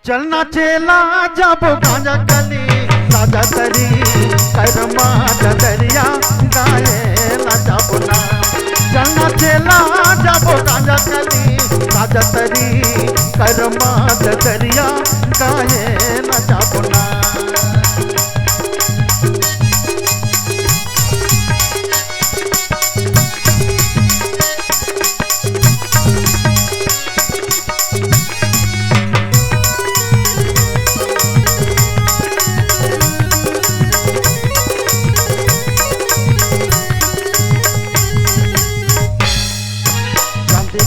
चलना चेला जब गांजा कली साजा तरी करमा दरिया गाए ना जाबुना। चलना चेला जब गांजा कली साजा तरी करमा दरिया गाए ना जाबुना।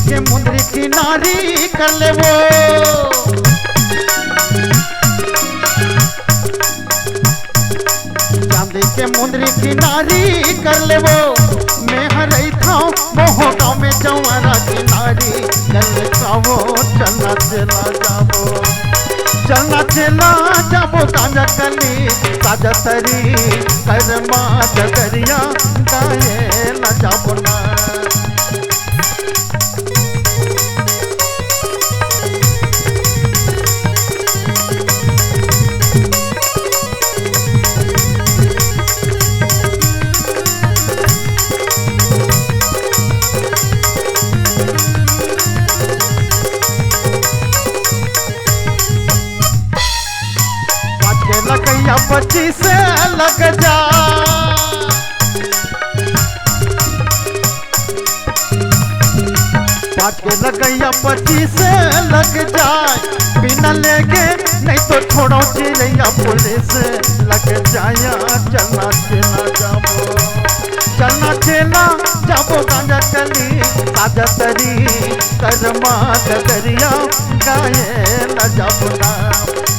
के मुंदरी किनारी कर ले वो चांदी के मुंदरी किनारी कर ले वो मैं हरई था मोह गाँव में जवारा किनारी चल जाओ चलना चला जाओ। चलना चला जाओ गांजा कली साजा तरी करमा दरिया गाए ना जाओ ना। लगैया 25 से लग जा पाँच के लगैया 25 से लग जाए बिना लेके नहीं तो छोड़ो चिड़ैया पुलिस लग जाया। चलना चला जाबो चलना चला जाबो गांजा कली साजा तरी करमा दरिया गाए न जाबुना।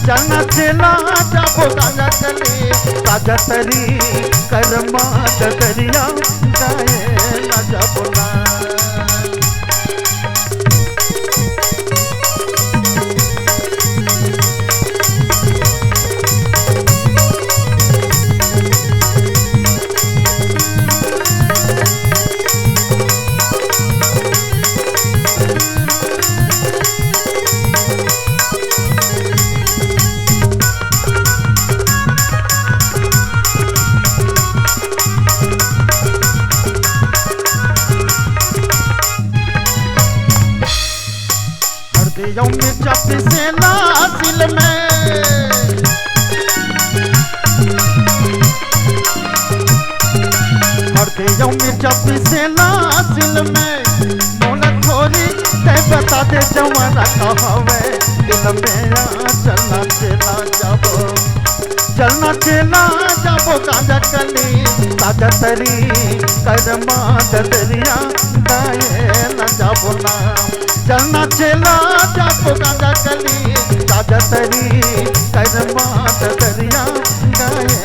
चलना चला जाबो गांजा कली साजा तरी करमा दरिया गाए न जाबुना। यौ मिर्चा पिसेला सिल में हरदे यौ मिर्चा पिसेला सिल में मोला थोड़ी ते बता दे जवाना कहवे दिल में चलना चला जाबो। चलना चला जाबो गांजा कली साजा तरी करमा दरिया गाए न जाबो ना। चलना चला जाबो गांजा कली साजा तरी करमा दरिया गाए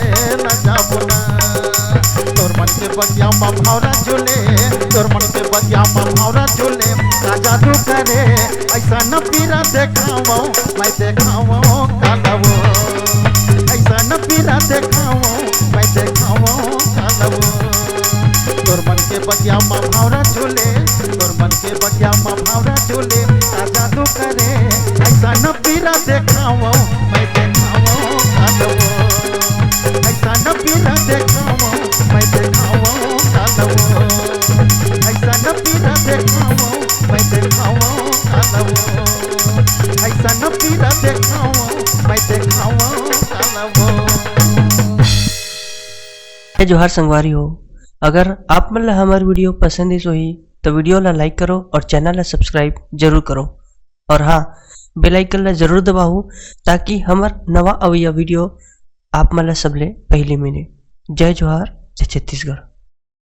न जाबो ना। तोर मन के बगिया में भावरा झूले तोर मन के बगिया में भावरा झूले का जादू करे ऐसा न पीरा देखावो मैं देखावो कालवो ऐसा न पीरा देखावो मैं देखावो कालवो। तोर मन के बगिया में भावरा झूले तोर मन के बगिया में भावरा झूले का जादू करे ऐसा न पीरा देखावो मैं देखावो कालवो ऐसा न पीरा देखावो मैं देखावो कालवो ऐसा न पीरा देखावो मैं देखावो कालवो ऐसा न पीरा देखावो मैं देखावो कालवो। जोहार संगवारी हो, अगर आप मन ला हमार वीडियो पसंद ही सोही तो वीडियो ला लाइक करो और चैनल ला सब्सक्राइब जरूर करो और हाँ बेल आइकन ला जरूर दबाओ ताकि हमार नवा अवैया वीडियो आप मन ला सबले पहले मिले। जय जोहार, जय छत्तीसगढ़।